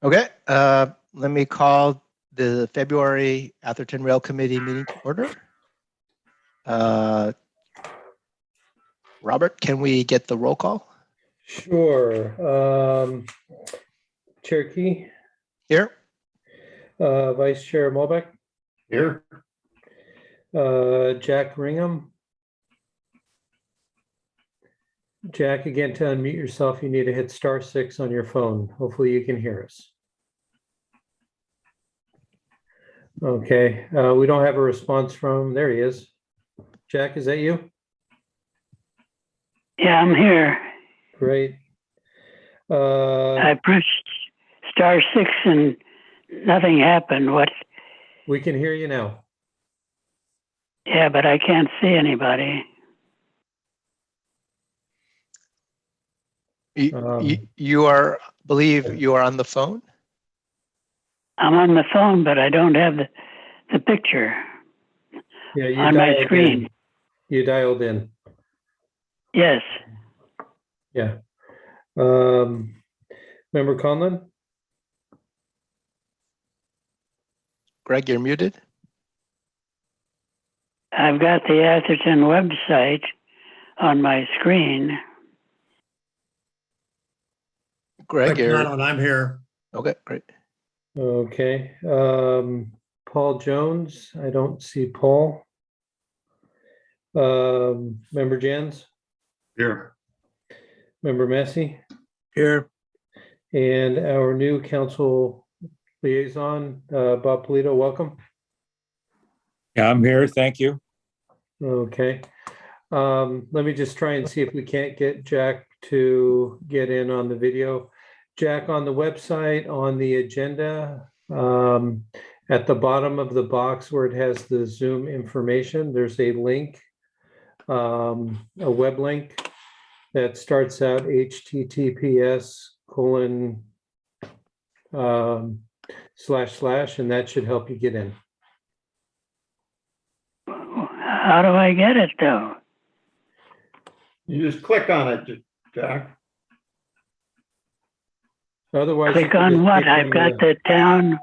Okay, let me call the February Atherton Rail Committee meeting to order. Robert, can we get the roll call? Sure. Chair Key, Here. Vice Chair Molbeck, Here. Jack Ringham. Jack, again, to unmute yourself, you need to hit *6 on your phone. Hopefully you can hear us. Okay, we don't have a response from, there he is. Jack, is that you? Yeah, I'm here. Great. I pressed *6 and nothing happened. What? We can hear you now. Yeah, but I can't see anybody. You are, believe you are on the phone? I'm on the phone, but I don't have the picture Yeah, you on my dialed screen. in. You dialed in. Yes. Yeah. Member Conlon? Greg, you're muted. I've got the Atherton website on my screen. Greg, you're I'm here. okay. Great. Okay. Paul Jones, I don't see Paul. Member Jens, Here. Member Massey, Here. and our new council liaison, Bob Polito, welcome. Yeah, I'm here. Thank you. Okay. Let me just try and see if we can't get Jack to get in on the video. Jack, on the website, on the agenda, at the bottom of the box where it has the Zoom information, there's a link, a web link that starts out https:// and that should help you get in. How do I get it, though? You just click on it, Jack. Otherwise, Click on what? I've got the town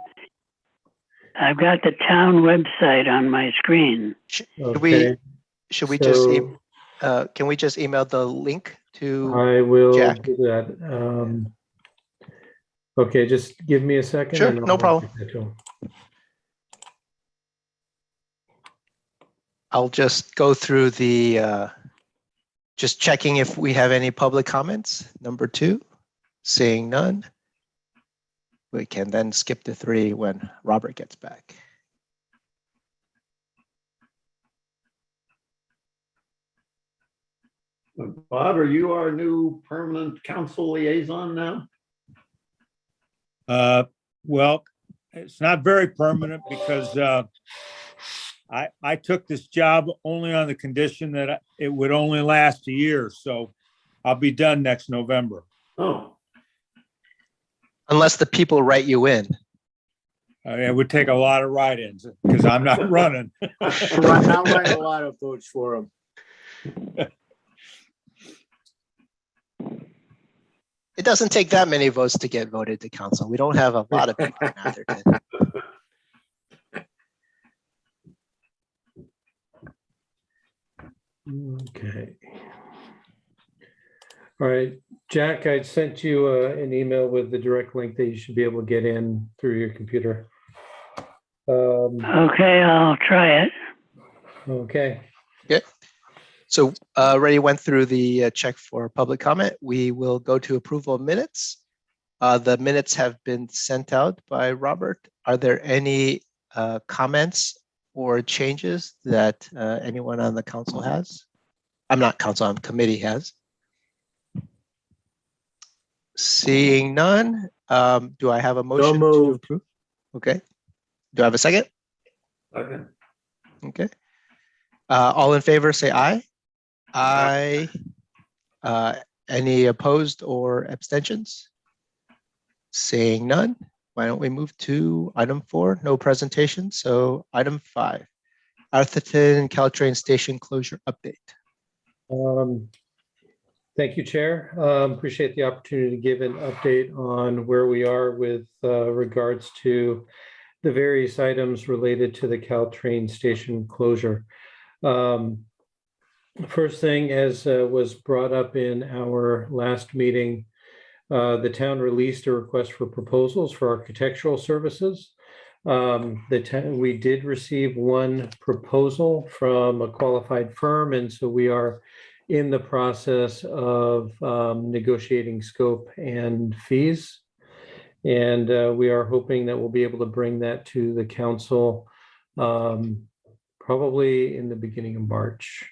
website on my screen. Should Okay, we so just can we just email the link to I will Jack? do that. Okay, just give me a second. Sure, and no I'll problem. get to him. I'll just go through the just checking if we have any public comments. Number 2, seeing none. We can then skip to 3 when Robert gets back. Bob, are you our new permanent council liaison now? Well, it's not very permanent because I took this job only on the condition that it would only last a year. So I'll be done next November. Oh, Unless the people write you in. It would take a lot of write-ins because I'm not running. I'll write a lot of votes for him. It doesn't take that many votes to get voted to council. We don't have a lot of people in Atherton. Okay. All right, Jack, I sent you an email with the direct link that you should be able to get in through your computer. Okay, I'll try it. Okay. Okay. So already went through the check for public comment. We will go to approval of minutes. The minutes have been sent out by Robert. Are there any comments or changes that anyone on the council has? I'm not council, I'm committee has. Seeing none, do I have a motion to approve? Okay. Do I have a second? okay. Okay. All in favor, say aye. Aye. Any opposed or abstentions? Seeing none, why don't we move to item 4, no presentation. So item 5, Atherton Caltrain station closure update. Thank you, Chair. Appreciate the opportunity to give an update on where we are with regards to the various items related to the Caltrain station closure. First thing, as was brought up in our last meeting, the town released a request for proposals for architectural services. We did receive one proposal from a qualified firm, and so we are in the process of negotiating scope and fees. And we are hoping that we'll be able to bring that to the council probably in the beginning of March.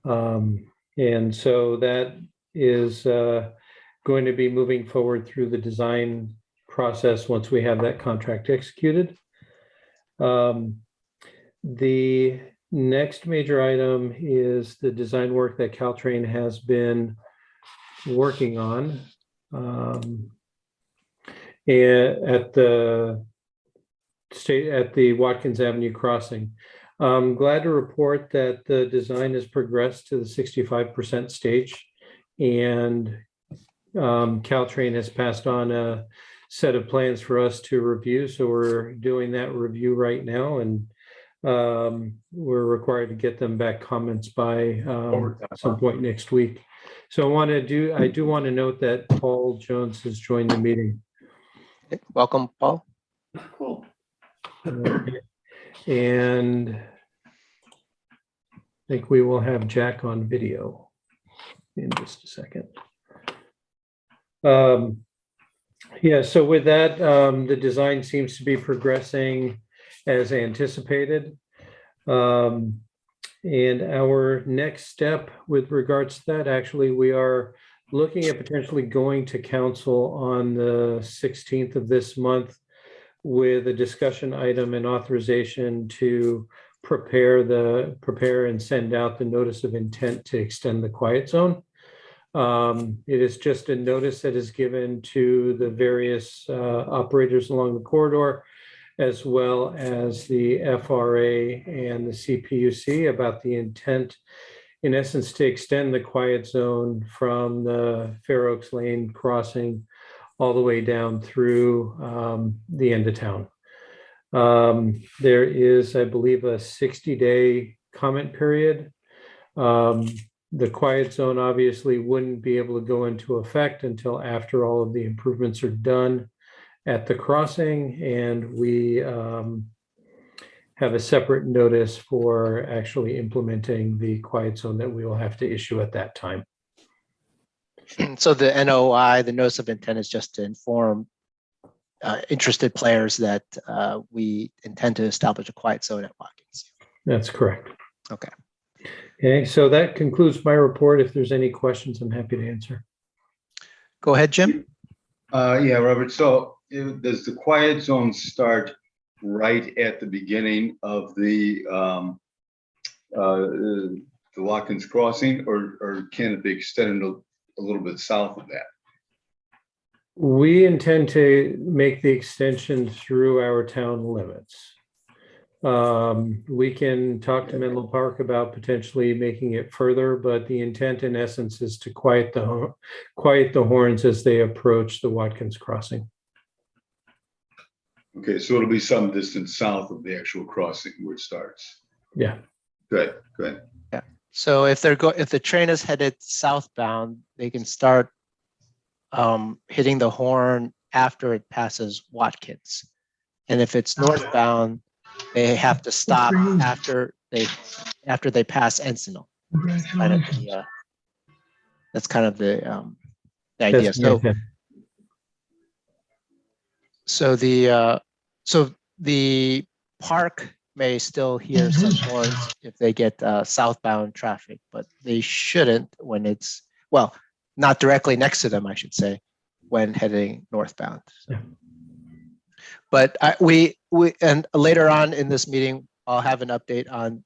And so that is going to be moving forward through the design process once we have that contract executed. The next major item is the design work that Caltrain has been working on at the Watkins Avenue crossing. I'm glad to report that the design has progressed to the 65% stage, and Caltrain has passed on a set of plans for us to review. So we're doing that review right now, and we're required to get them back comments by some point next week. So I do want to note that Paul Jones has joined the meeting. Welcome, Paul. Cool. And I think we will have Jack on video in just a second. Yeah, so with that, the design seems to be progressing as anticipated. And our next step with regards to that, actually, we are looking at potentially going to council on the 16th of this month with a discussion item and authorization to prepare and send out the notice of intent to extend the quiet zone. It is just a notice that is given to the various operators along the corridor, as well as the FRA and the CPUC, about the intent, in essence, to extend the quiet zone from the Fair Oaks Lane crossing all the way down through the end of town. There is, I believe, a 60-day comment period. The quiet zone obviously wouldn't be able to go into effect until after all of the improvements are done at the crossing, and we have a separate notice for actually implementing the quiet zone that we will have to issue at that time. So the NOI, the notice of intent, is just to inform interested players that we intend to establish a quiet zone at Watkins. That's correct. Okay. Okay, so that concludes my report. If there's any questions, I'm happy to answer. Go ahead, Jim. Yeah, Robert. So does the quiet zone start right at the beginning of the Watkins crossing, or can it be extended a little bit south of that? We intend to make the extension through our town limits. We can talk to Menlo Park about potentially making it further, but the intent in essence is to quiet the horns as they approach the Watkins crossing. Okay, so it'll be some distance south of the actual crossing where it starts. Yeah. Good. Yeah. So if the train is headed southbound, they can start hitting the horn after it passes Watkins, and if it's northbound, they have to stop after they pass Encinal. That's kind of the idea. So the park may still hear some horns if they get southbound traffic, but they shouldn't when it's, well, not directly next to them, I should say, when heading northbound. So. Yeah. But we and later on in this meeting, I'll have an update on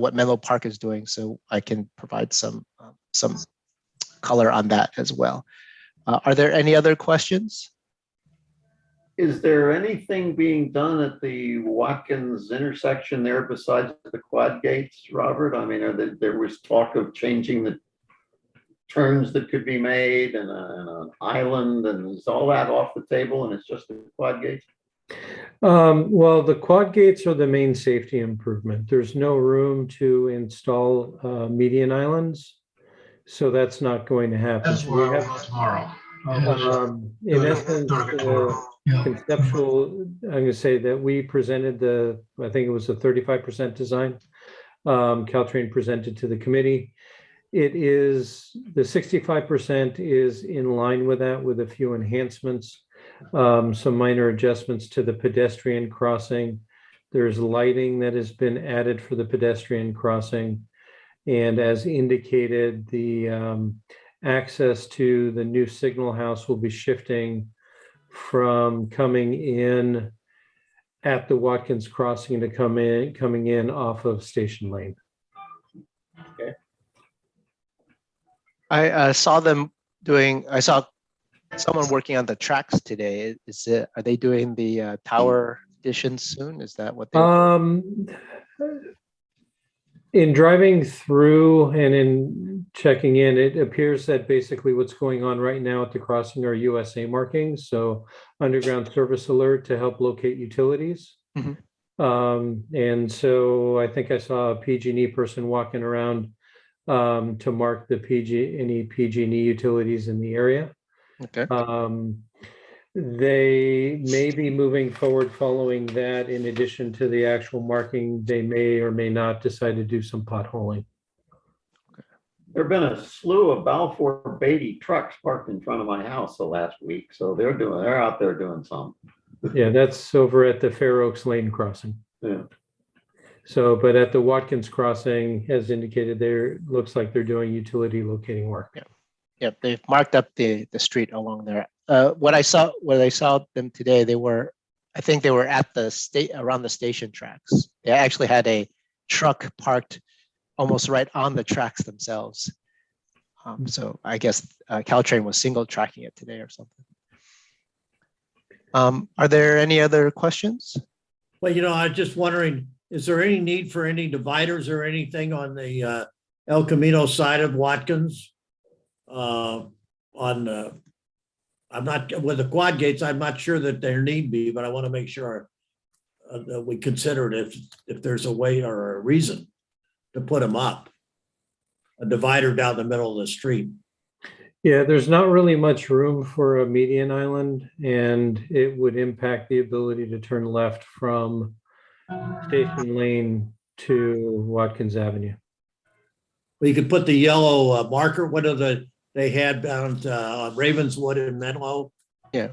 what Menlo Park is doing, so I can provide some color on that as well. Are there any other questions? Is there anything being done at the Watkins intersection there besides the quad gates, Robert? I mean, there was talk of changing turns that could be made and an island, and is all that off the table and it's just the quad gates? Well, the quad gates are the main safety improvement. There's no room to install median islands, so that's not going to happen. That's where I'll go tomorrow. In essence, conceptual, I'm going to say that we presented I think it was a 35% design. Caltrain presented to the committee. It is, the 65% is in line with that, with a few enhancements, some minor adjustments to the pedestrian crossing. There's lighting that has been added for the pedestrian crossing. And as indicated, the access to the new signal house will be shifting from coming in at the Watkins crossing to coming in off of Station Lane. I saw I saw someone working on the tracks today. Are they doing the tower additions soon? Is that what they? In driving through and in checking in, it appears that basically what's going on right now at the crossing are USA markings. So underground service alert to help locate utilities. Mm-hmm. And so I think I saw a PG&E person walking around to mark the any PG&E utilities in the area. Okay. They may be moving forward following that. In addition to the actual marking, they may or may not decide to do some potholing. There've been a slew of Balfour Beatty trucks parked in front of my house the last week, so they're out there doing some. Yeah, that's over at the Fair Oaks Lane crossing. Yeah. So, but at the Watkins crossing, as indicated, looks like they're doing utility locating work. Yeah. Yep, they've marked up the street along there. When I saw them today, I think they were at around the station tracks. They actually had a truck parked almost right on the tracks themselves. So I guess Caltrain was single tracking it today or something. Are there any other questions? Well, I'm just wondering, is there any need for any dividers or anything on the El Camino side of Watkins? I'm not with the quad gates. I'm not sure that there need be, but I want to make sure that we consider it if there's a way or a reason to put them up. A divider down the middle of the street. Yeah, there's not really much room for a median island, and it would impact the ability to turn left from Station Lane to Watkins Avenue. Well, you could put the yellow marker. What are they had down Ravenswood and Menlo? Yeah.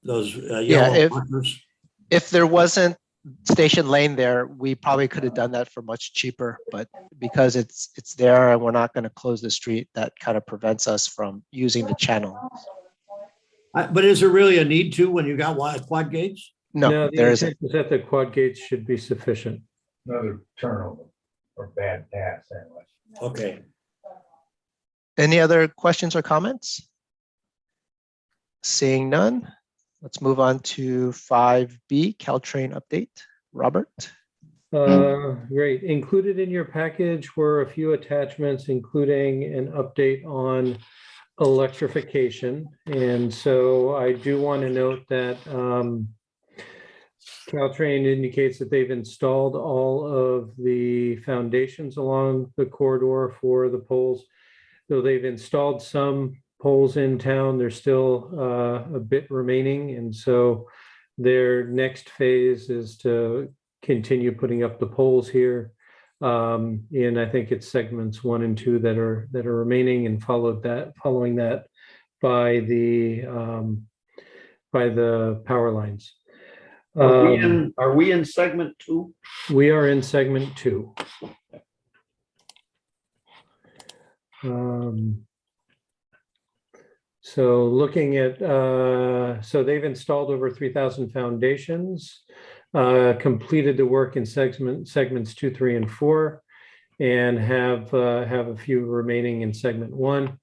Those yellow markers. If there wasn't Station Lane there, we probably could have done that for much cheaper, but because it's there and we're not going to close the street, that kind of prevents us from using the channel. But is there really a need to when you got quad gates? No, there isn't. Is that the quad gates should be sufficient. Another turnover or bad pass anyway. Okay. Any other questions or comments? Seeing none, let's move on to 5B, Caltrain update. Robert? Great. Included in your package were a few attachments, including an update on electrification. And so I do want to note that Caltrain indicates that they've installed all of the foundations along the corridor for the poles. Though they've installed some poles in town, there's still a bit remaining. And so their next phase is to continue putting up the poles here. And I think it's segments 1 and 2 that are remaining, and following that by the power lines. Are we in segment 2? We are in segment 2. So looking at, so they've installed over 3,000 foundations, completed the work in segments 2, 3, and 4, and have a few remaining in segment 1.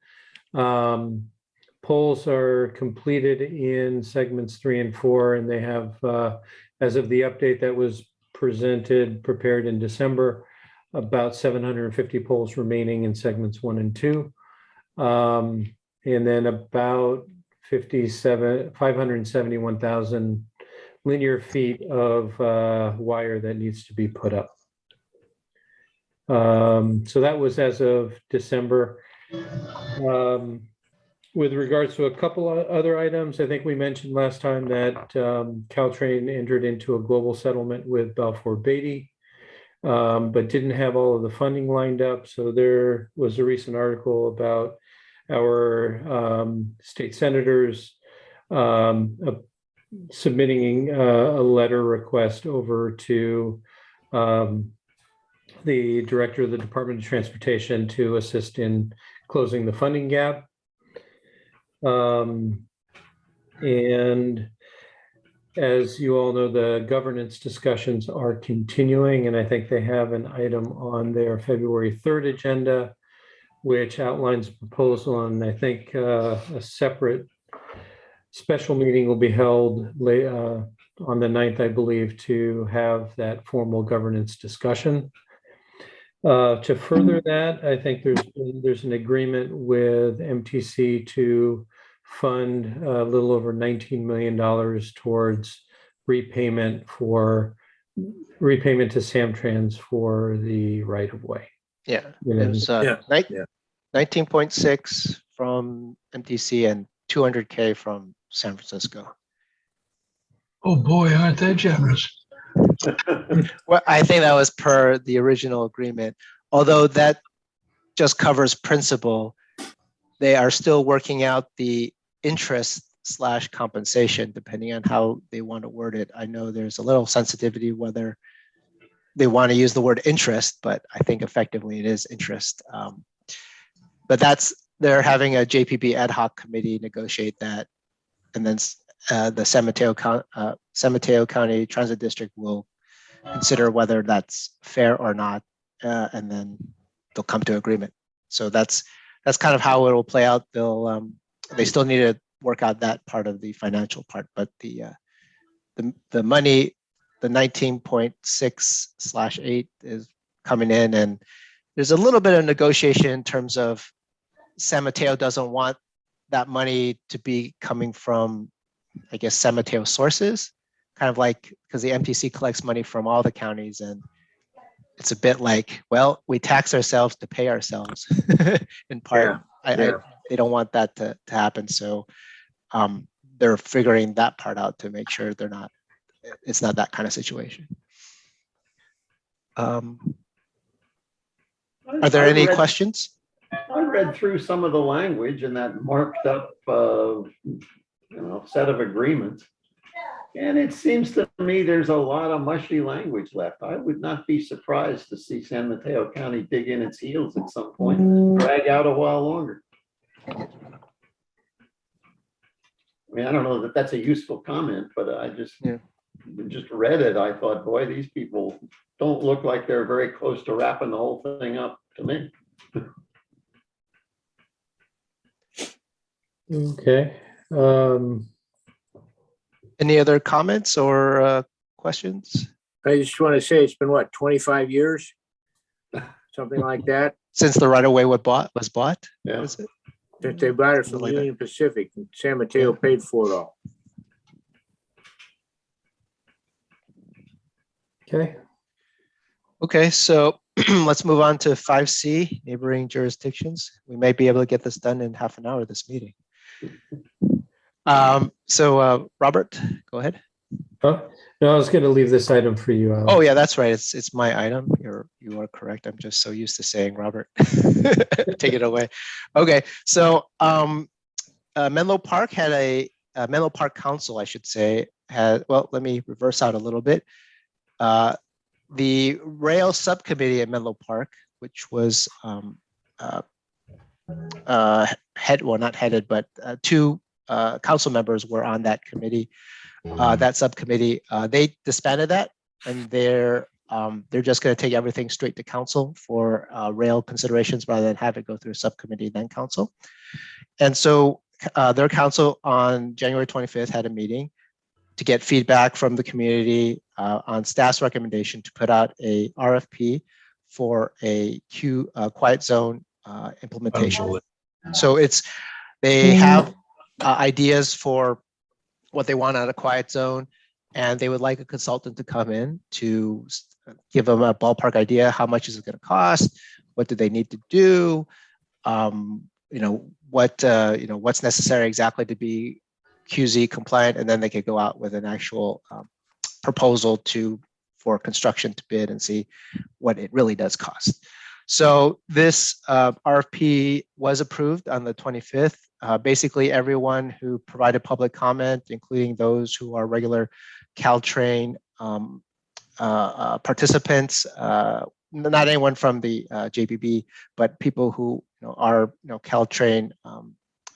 Poles are completed in segments 3 and 4, and they have, as of the update that was prepared in December, about 750 poles remaining in segments 1 and 2. And then about 571,000 linear feet of wire that needs to be put up. So that was as of December. With regards to a couple of other items, I think we mentioned last time that Caltrain entered into a global settlement with Balfour Beatty, but didn't have all of the funding lined up. So there was a recent article about our state senators submitting a letter request over to the director of the Department of Transportation to assist in closing the funding gap. And as you all know, the governance discussions are continuing, and I think they have an item on their February 3rd agenda, which outlines a proposal, and I think a separate special meeting will be held on the 9th, I believe, to have that formal governance discussion. To further that, I think there's an agreement with MTC to fund a little over $19 million towards repayment to Samtrans for the right of way. Yeah, And it was Yeah, 19.6 from MTC and 200K from San Francisco. Oh, boy, aren't they generous? Well, I think that was per the original agreement, although that just covers principal. They are still working out the interest/compensation, depending on how they want to word it. I know there's a little sensitivity whether they want to use the word interest, but I think effectively it is interest. But they're having a JPB ad hoc committee negotiate that, and then the San Mateo County Transit District will consider whether that's fair or not, and then they'll come to agreement. So that's kind of how it will play out. They still need to work out that part of the financial part, but the money, the 19.6/8 is coming in, and there's a little bit of negotiation in terms of San Mateo doesn't want that money to be coming from, I guess, San Mateo sources, kind of like, because the MTC collects money from all the counties, and it's a bit like, well, we tax ourselves to pay ourselves in part. They don't want that to happen. So they're figuring that part out to make sure it's not that kind of situation. Are there any questions? I read through some of the language in that marked up, set of agreements. And it seems to me there's a lot of mushy language left. I would not be surprised to see San Mateo County dig in its heels at some point, and drag out a while longer. I mean, I don't know that that's a useful comment, but I just read it. I thought, boy, these people don't look like they're very close to wrapping the whole thing up to me. Okay. Any other comments or questions? I just want to say it's been what, 25 years? Something like that, Since the right of way was bought? Yeah. Was it? since they bought it from Something like that. Union Pacific and San Mateo paid for it all. Okay. So let's move on to 5C, neighboring jurisdictions. We might be able to get this done in half an hour, this meeting. So Robert, go ahead. Oh, no, I was going to leave this item for you, Alan. Oh yeah, that's right. It's my item. You are correct. I'm just so used to saying Robert. Take it away. Okay. So Menlo Park Menlo Park Council, I should say, well, let me reverse out a little bit. The rail subcommittee at Menlo Park, which was not headed, but two council members were on that committee, that subcommittee. They disbanded that, and they're just going to take everything straight to council for rail considerations rather than have it go through a subcommittee then council. And so their council on January 25th had a meeting to get feedback from the community on staff's recommendation to put out a RFP for a quiet zone implementation. So they have ideas for what they want out of quiet zone, and they would like a consultant to come in to give them a ballpark idea. How much is it going to cost? What do they need to do? What's necessary exactly to be QZ compliant, and then they could go out with an actual proposal for construction to bid and see what it really does cost. So this RFP was approved on the 25th. Basically, everyone who provided public comment, including those who are regular Caltrain participants, not anyone from the JPB, but people who are Caltrain,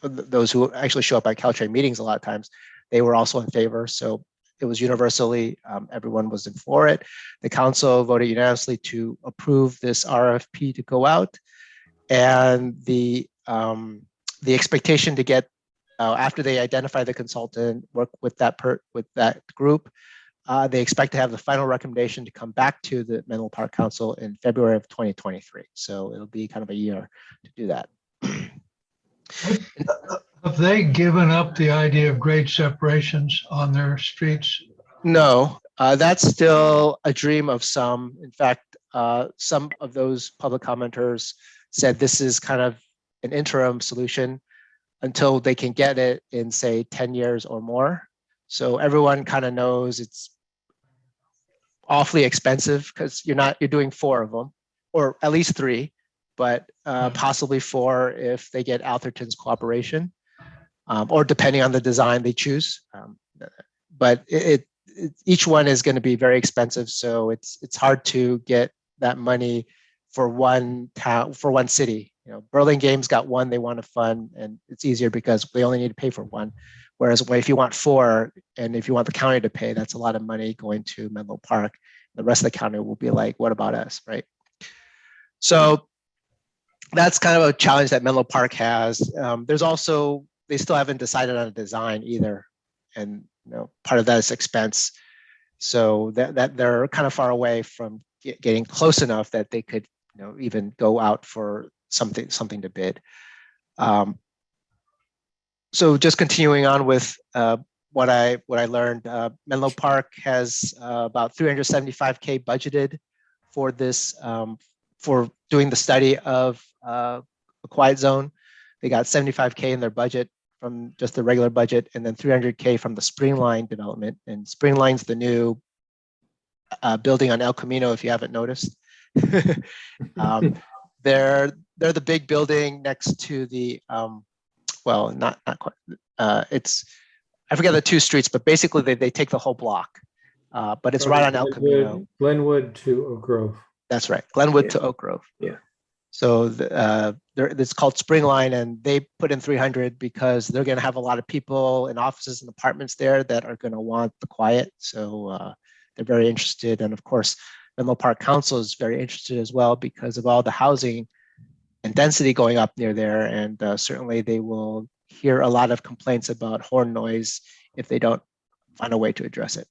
those who actually show up at Caltrain meetings a lot of times, they were also in favor. So it was universally, everyone was in for it. The council voted unanimously to approve this RFP to go out, and the expectation to get after they identify the consultant, work with that group, they expect to have the final recommendation to come back to the Menlo Park Council in February of 2023. So it'll be kind of a year to do that. Have they given up the idea of grade separations on their streets? No, that's still a dream of some. In fact, some of those public commenters said this is kind of an interim solution until they can get it in, say, 10 years or more. So everyone kind of knows it's awfully expensive because you're doing 4 of them, or at least 3, but possibly 4 if they get Atherton's cooperation, or depending on the design they choose. But each one is going to be very expensive, so it's hard to get that money for one town, for one city. Burlingame's got one they want to fund, and it's easier because they only need to pay for one. Whereas if you want 4, and if you want the county to pay, that's a lot of money going to Menlo Park. The rest of the county will be like, what about us, right? So that's kind of a challenge that Menlo Park has. There's also, they still haven't decided on a design either. And part of that is expense. So that they're kind of far away from getting close enough that they could even go out for something to bid. So just continuing on with what I learned, Menlo Park has about $375K budgeted for this, for doing the study of a quiet zone. They got $75K in their budget from just the regular budget, and then $300K from the Springline development. And Springline's the new building on El Camino, if you haven't noticed. They're the big building next to the well, not quite. It's, I forget the 2 streets, but basically they take the whole block. But it's right on El Camino. Glenwood to Oak Grove. That's right, Glenwood to Oak Grove. Yeah. So it's called Springline, and they put in 300 because they're going to have a lot of people in offices and apartments there that are going to want the quiet. So they're very interested, and of course, Menlo Park Council is very interested as well because of all the housing and density going up near there, and certainly they will hear a lot of complaints about horn noise if they don't find a way to address it.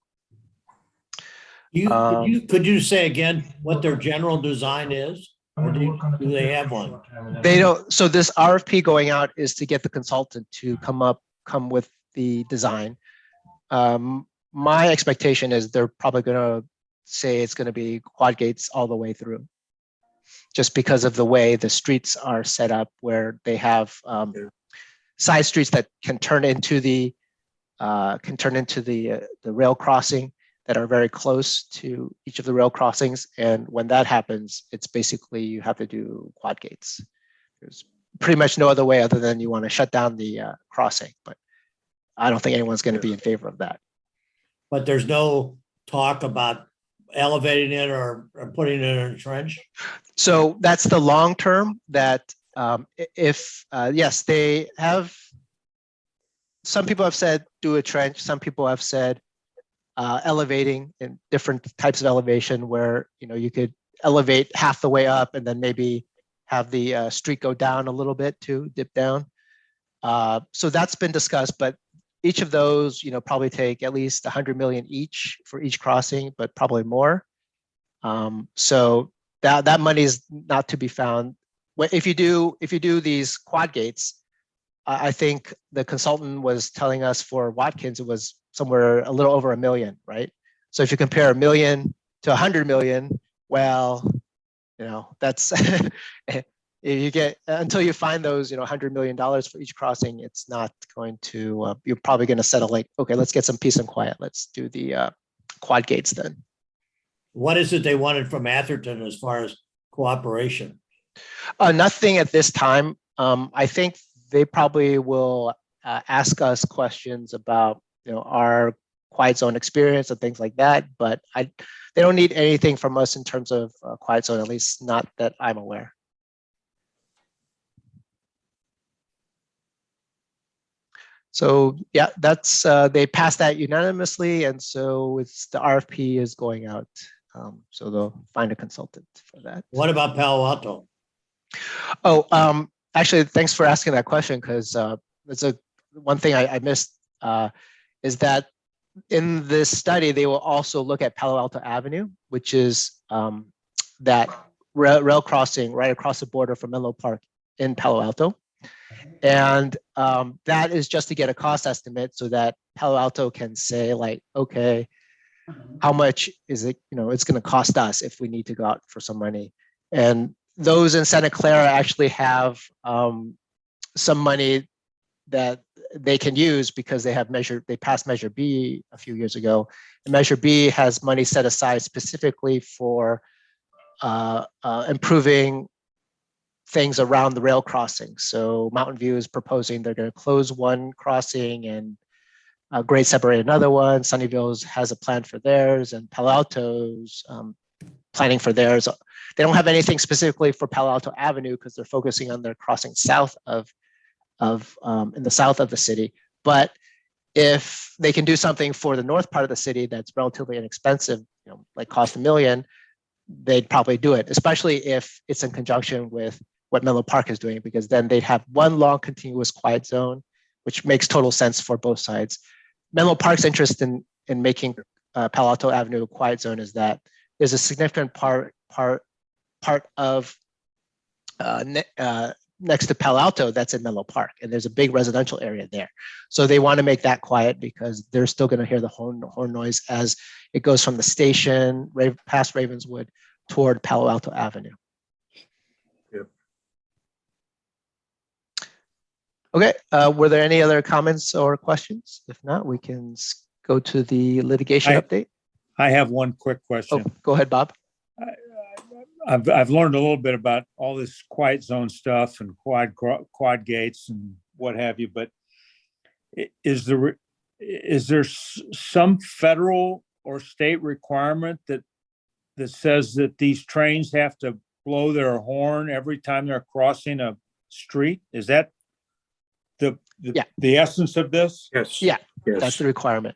Could you say again what their general design is? Or do they have one? They don't. So this RFP going out is to get the consultant to come with the design. My expectation is they're probably going to say it's going to be quad gates all the way through, just because of the way the streets are set up, where they have side streets that can turn into the rail crossing that are very close to each of the rail crossings. And when that happens, it's basically you have to do quad gates. There's pretty much no other way other than you want to shut down the crossing. But I don't think anyone's going to be in favor of that. But there's no talk about elevating it or putting it in a trench? So that's the long term that yes, they have, some people have said do a trench, some people have said elevating in different types of elevation where you could elevate half the way up and then maybe have the street go down a little bit to dip down. So that's been discussed, but each of those probably take at least 100 million each for each crossing, but probably more. So that money is not to be found if you do these quad gates, I think the consultant was telling us for Watkins, it was somewhere a little over $1 million, right? So if you compare $1 million to 100 million, well, that's you get until you find those, $100 million for each crossing, it's not going to, you're probably going to settle like, okay, let's get some peace and quiet. Let's do the quad gates then. What is it they wanted from Atherton as far as cooperation? Nothing at this time. I think they probably will ask us questions about, our quiet zone experience and things like that. But they don't need anything from us in terms of quiet zone, at least not that I'm aware. So yeah, that's they passed that unanimously, and so it's the RFP is going out. So they'll find a consultant for that. What about Palo Alto? Oh, actually, thanks for asking that question, because it's one thing I missed is that in this study, they will also look at Palo Alto Avenue, which is that rail crossing right across the border from Menlo Park in Palo Alto. And that is just to get a cost estimate so that Palo Alto can say like, okay, how much is it, it's going to cost us if we need to go out for some money. And those in Santa Clara actually have some money that they can use because they passed Measure B a few years ago. And Measure B has money set aside specifically for improving things around the rail crossing. So Mountain View is proposing they're going to close one crossing and grade separate another one. Sunnyvale has a plan for theirs, and Palo Alto's planning for theirs. They don't have anything specifically for Palo Alto Avenue because they're focusing on their crossing south in the south of the city. But if they can do something for the north part of the city that's relatively inexpensive, like cost $1 million, they'd probably do it, especially if it's in conjunction with what Menlo Park is doing, because then they'd have one long continuous quiet zone, which makes total sense for both sides. Menlo Park's interest in making Palo Alto Avenue a quiet zone is that there's a significant part of next to Palo Alto that's in Menlo Park, and there's a big residential area there. So they want to make that quiet because they're still going to hear the horn noise as it goes from the station past Ravenswood toward Palo Alto Avenue. Yep. Okay, were there any other comments or questions? If not, we can go to the litigation update. I have one quick question. Oh, go ahead, Bob. I've learned a little bit about all this quiet zone stuff and quad gates and what have you, but is there some federal or state requirement that says that these trains have to blow their horn every time they're crossing a street? Is that the essence of this? Yes. Yeah, Yes. that's the requirement.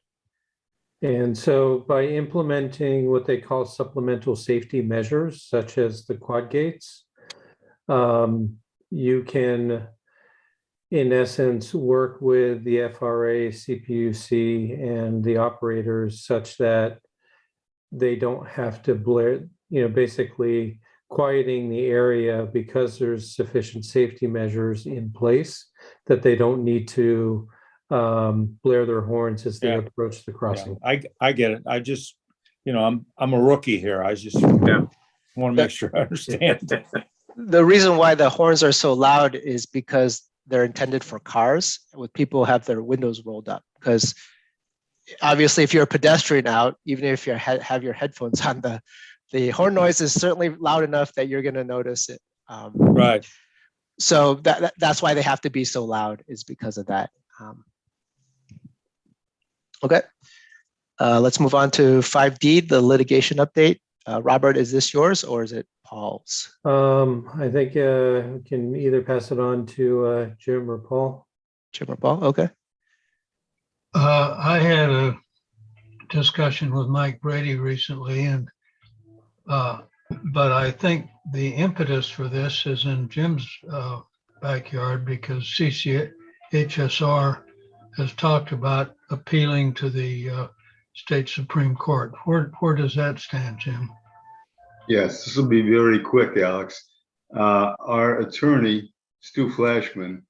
And so by implementing what they call supplemental safety measures, such as the quad gates, you can, in essence, work with the FRA, CPUC, and the operators such that they don't have to blare, basically quieting the area because there's sufficient safety measures in place that they don't need to blare their horns as they approach the crossing. Yeah, I get it. I just, I'm a rookie here. I just want to make sure I understand. The reason why the horns are so loud is because they're intended for cars with people who have their windows rolled up. Because obviously, if you're a pedestrian out, even if you have your headphones on, the horn noise is certainly loud enough that you're going to notice it. Right. So that's why they have to be so loud, is because of that. Okay, let's move on to 5D, the litigation update. Robert, is this yours or is it Paul's? I think we can either pass it on to Jim or Paul. Jim or Paul, okay. I had a discussion with Mike Brady recently, and but I think the impetus for this is in Jim's backyard, because CCHSR has talked about appealing to the state Supreme Court. Where does that stand, Jim? Yes, this will be very quick, Alex. Our attorney, Stu Flashman,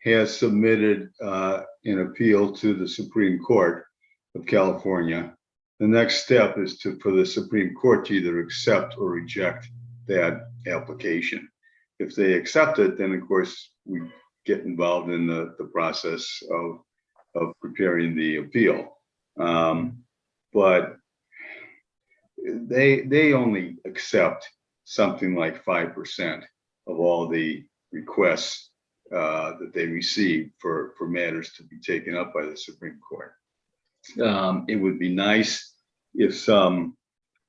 has submitted an appeal to the Supreme Court of California. The next step is for the Supreme Court to either accept or reject that application. If they accept it, then of course we get involved in the process of preparing the appeal. But they only accept something like 5% of all the requests that they receive for matters to be taken up by the Supreme Court. It would be nice if some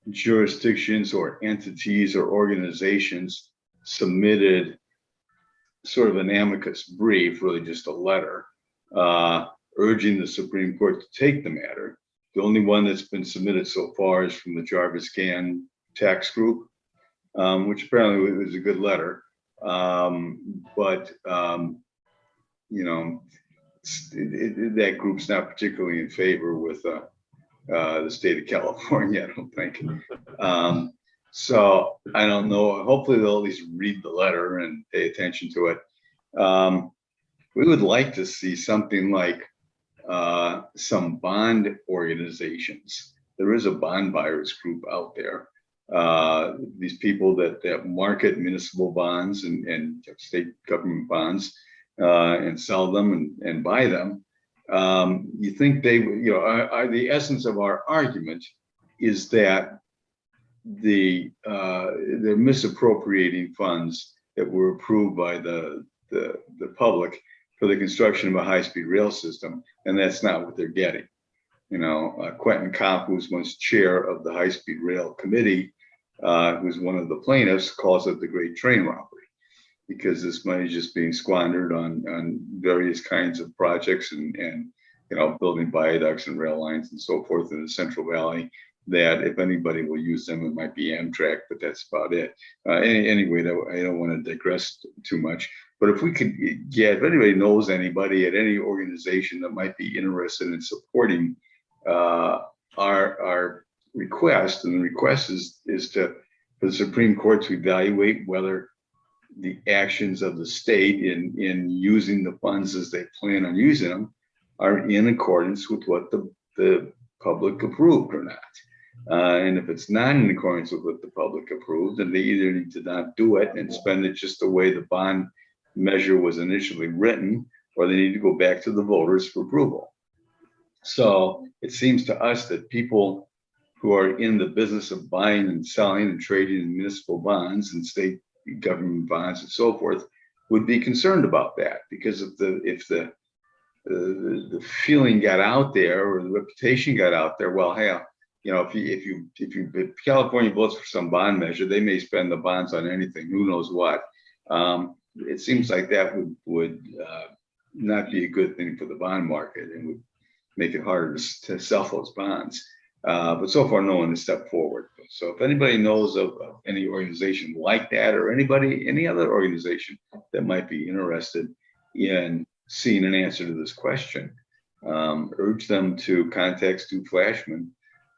jurisdictions or entities or organizations submitted sort of an amicus brief, really just a letter, urging the Supreme Court to take the matter. The only one that's been submitted so far is from the Jarvis Gann tax group, which apparently was a good letter. But you know, that group's not particularly in favor with the state of California, I don't think. So I don't know. Hopefully they'll at least read the letter and pay attention to it. We would like to see something like some bond organizations. There is a bond buyers group out there. These people that market municipal bonds and state government bonds and sell them and buy them. You think they, you know, the essence of our argument is that they're misappropriating funds that were approved by the public for the construction of a high-speed rail system, and that's not what they're getting. You know, Quentin Kopp, who was once chair of the high-speed rail committee, who's one of the plaintiffs, calls it the great train robbery, because this money is just being squandered on various kinds of projects and you know, building viaducts and rail lines and so forth in the Central Valley, that if anybody will use them, it might be Amtrak, but that's about it. Anyway, I don't want to digress too much, but if we could get, if anybody knows anybody at any organization that might be interested in supporting our request, and the request is for the Supreme Court to evaluate whether the actions of the state in using the funds as they plan on using them are in accordance with what the public approved or not. And if it's not in accordance with what the public approved, then they either need to not do it and spend it just the way the bond measure was initially written, or they need to go back to the voters for approval. So it seems to us that people who are in the business of buying and selling and trading in municipal bonds and state government bonds and so forth would be concerned about that, because if the feeling got out there, or the reputation got out there, well, hey, you know, if California votes for some bond measure, they may spend the bonds on anything, who knows what. It seems like that would not be a good thing for the bond market, and would make it harder to sell those bonds. But so far, no one has stepped forward. So if anybody knows of any organization like that, or any other organization that might be interested in seeing an answer to this question, urge them to contact Stu Flashman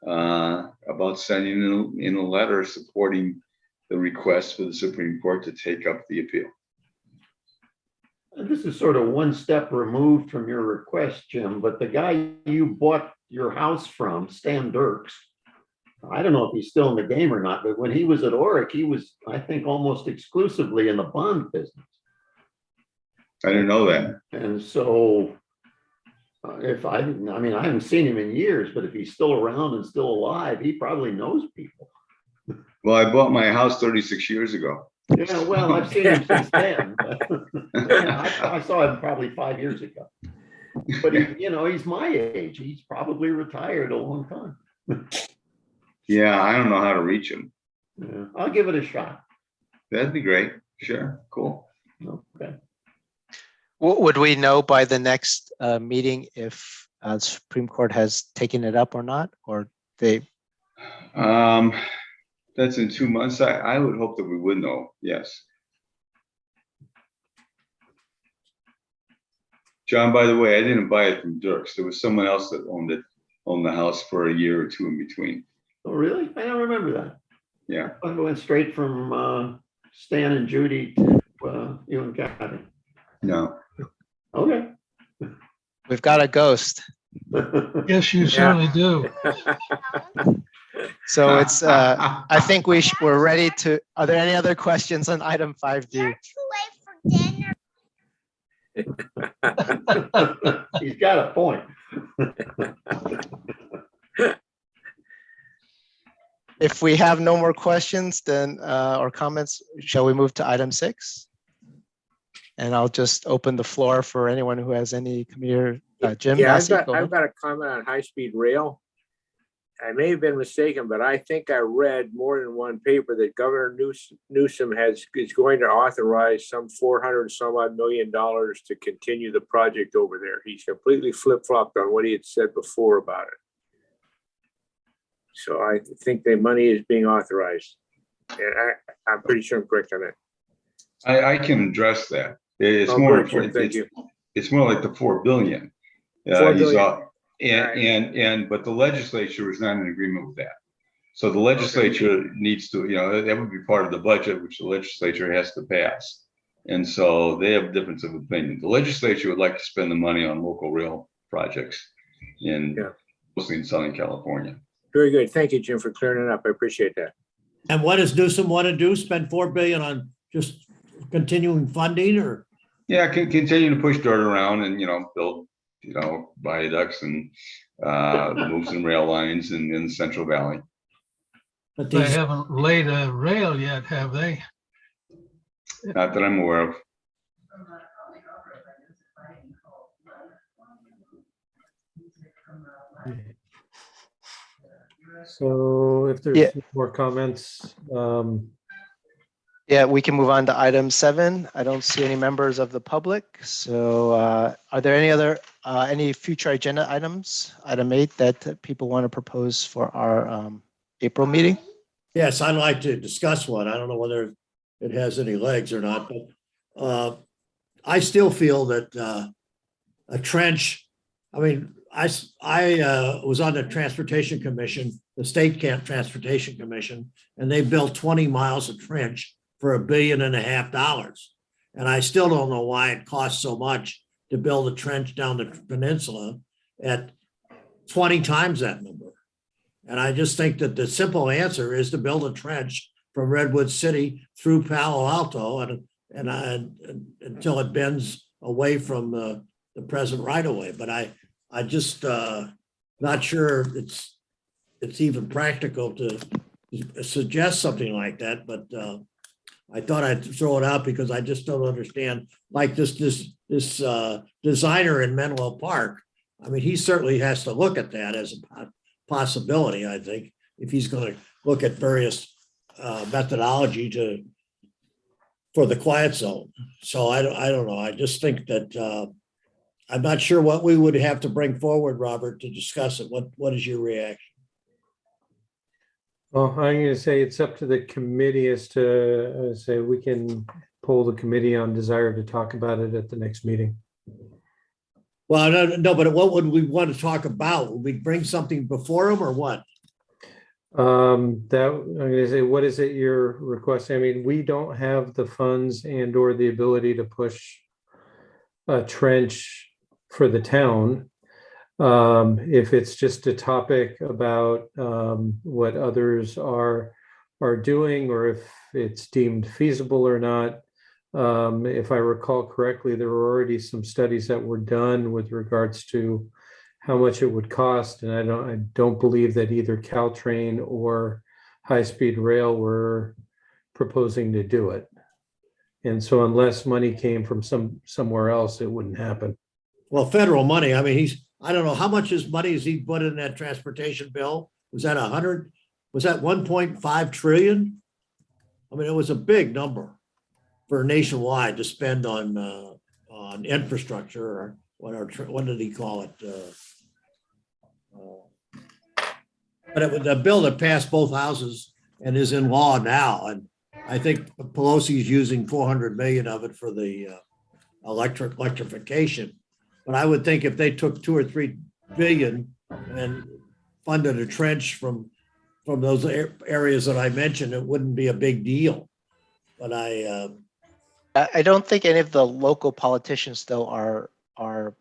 about sending in a letter supporting the request for the Supreme Court to take up the appeal. This is sort of one step removed from your request, Jim, but the guy you bought your house from, Stan Dirks, I don't know if he's still in the game or not, but when he was at Oric, he was, I think, almost exclusively in the bond business. I didn't know that. And so I haven't seen him in years, but if he's still around and still alive, he probably knows people. Well, I bought my house 36 years ago. Yeah, well, I've seen him since then. I saw him probably 5 years ago. But he's my age. He's probably retired a long time. Yeah, I don't know how to reach him. Yeah, I'll give it a shot. That'd be great. Sure, cool. Okay. Would we know by the next meeting if the Supreme Court has taken it up or not, or they? That's in 2 months. I would hope that we would know. Yes. John, by the way, I didn't buy it from Dirks. There was someone else that owned the house for a year or two in between. Oh, really? I don't remember that. Yeah. I went straight from Stan and Judy, you and Kathy? No, Okay. We've got a ghost. Yes, you certainly do. So it's, I think we're ready to, are there any other questions on item 5D? He's got a point. If we have no more questions, then, or comments, shall we move to item 6? And I'll just open the floor for anyone who has any community, Jim. Yeah, Massey, go I've ahead. got a comment on high-speed rail. I may have been mistaken, but I think I read more than one paper that Governor Newsom is going to authorize some 400 some odd million dollars to continue the project over there. He's completely flip-flopped on what he had said before about it. So I think the money is being authorized. And I'm pretty sure I'm correct on that. I can address that. It's Oh, more good, Jim, important. thank you. It's more like the 4 billion. 4 He's billion. all, but the legislature is not in agreement with that. So the legislature needs to, that would be part of the budget, which the legislature has to pass. And so they have a difference of opinion. The legislature would like to spend the money on local rail projects mostly in Southern California. Very good. Thank you, Jim, for clearing it up. I appreciate that. And what does Newsom want to do? Spend 4 billion on just continuing funding, or? Yeah, continue to push dirt around and, build, viaducts and move some rail lines in the Central Valley. But They these, haven't laid a rail yet, have they? Not that I'm aware of. So if Yeah. there's more comments, Yeah, we can move on to item 7. I don't see any members of the public. So are there any future agenda items, item 8, that people want to propose for our April meeting? yes, I'd like to discuss one. I don't know whether it has any legs or not, but I still feel that a trench, I mean, I was on the Transportation Commission, the State Transportation Commission, and they built 20 miles of trench for $1.5 billion. And I still don't know why it costs so much to build a trench down the peninsula at 20 times that number. And I just think that the simple answer is to build a trench from Redwood City through Palo Alto and until it bends away from the present right of way. But I just not sure it's even practical to suggest something like that. But I thought I'd throw it out because I just don't understand. Like this designer in Menlo Park. I mean, he certainly has to look at that as a possibility. I think if he's going to look at various methodology for the quiet zone. So I don't know. I just think that I'm not sure what we would have to bring forward, Robert, to discuss it. What is your reaction? well, I'm going to say it's up to the committee as to say we can poll the committee on desire to talk about it at the next meeting. Well, no, but what would we want to talk about? Would we bring something before them or what? I'm going to say, what is it you're requesting? I mean, we don't have the funds and or the ability to push a trench for the town. If it's just a topic about what others are doing, or if it's deemed feasible or not. If I recall correctly, there were already some studies that were done with regards to how much it would cost, and I don't believe that either Caltrain or high-speed rail were proposing to do it. And so unless money came from somewhere else, it wouldn't happen. Well, federal money. I mean, I don't know how much money has he put in that transportation bill? Was that 100? Was that 1.5 trillion? I mean, it was a big number for nationwide to spend on infrastructure, or what did he call it? But it was a bill that passed both houses and is in law now. And I think Pelosi is using 400 million of it for the electrification. But I would think if they took 2 or 3 billion and funded a trench from those areas that I mentioned, it wouldn't be a big deal. But I don't think any of the local politicians though are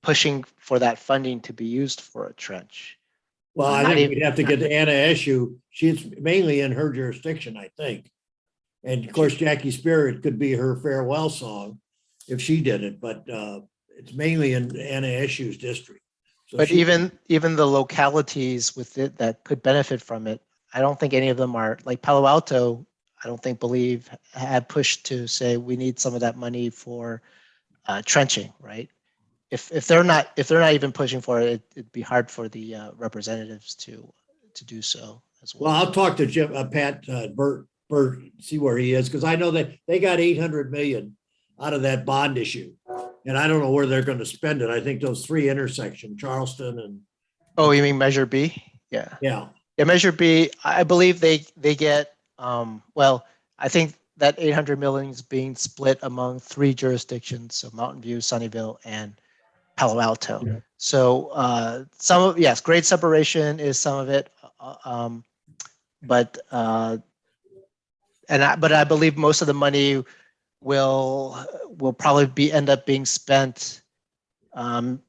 pushing for that funding to be used for a trench. well, I Not think even- we'd have to get to Anna Eshoo. She's mainly in her jurisdiction, I think. And of course, Jackie Spirit could be her farewell song if she did it, but it's mainly in Anna Eshoo's district. So But she- even the localities with it that could benefit from it, I don't think any of them are like Palo Alto. I don't think had pushed to say we need some of that money for trenching, right? If they're not even pushing for it, it'd be hard for the representatives to do so as Well, well. I'll talk to Jim, Bert, see where he is, because I know that they got 800 million out of that bond issue. And I don't know where they're going to spend it. I think those three intersections, Charleston and, Oh, you mean Measure B? Yeah. yeah. Yeah, Measure B, I believe they get, well, I think that 800 million is being split among three jurisdictions, so Mountain View, Sunnyvale, and Palo Alto. Yeah. So some of, yes, grade separation is some of it, but I believe most of the money will probably end up being spent, in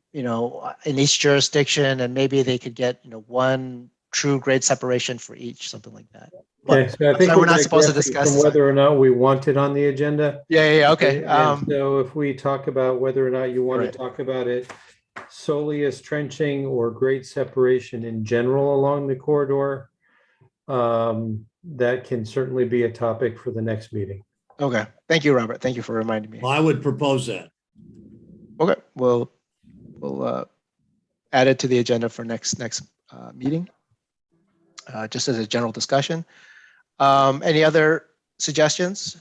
each jurisdiction, and maybe they could get one true grade separation for each, something like that. Okay, so I think we're not supposed to digressing discuss from this. whether or not we want it on the agenda. Yeah, okay. And so if we talk about whether or not you want Right. to talk about it solely as trenching or grade separation in general along the corridor, that can certainly be a topic for the next meeting. Okay. Thank you, Robert. Thank you for reminding me. Well, I would propose that. Okay, we'll add it to the agenda for next meeting, just as a general discussion. Any other suggestions?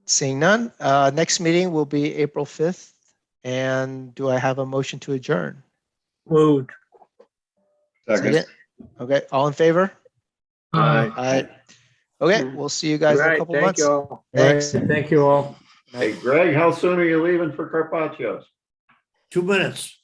Seeing none, next meeting will be April 5th. And do I have a motion to adjourn? Moved. Second. Okay, all in favor? Uh, Aye. Okay, we'll see you guys in a Right, couple thank months. you all. All right, Thanks. thank you all. Hey, Greg, how soon are you leaving for Carpaccios? 2 minutes.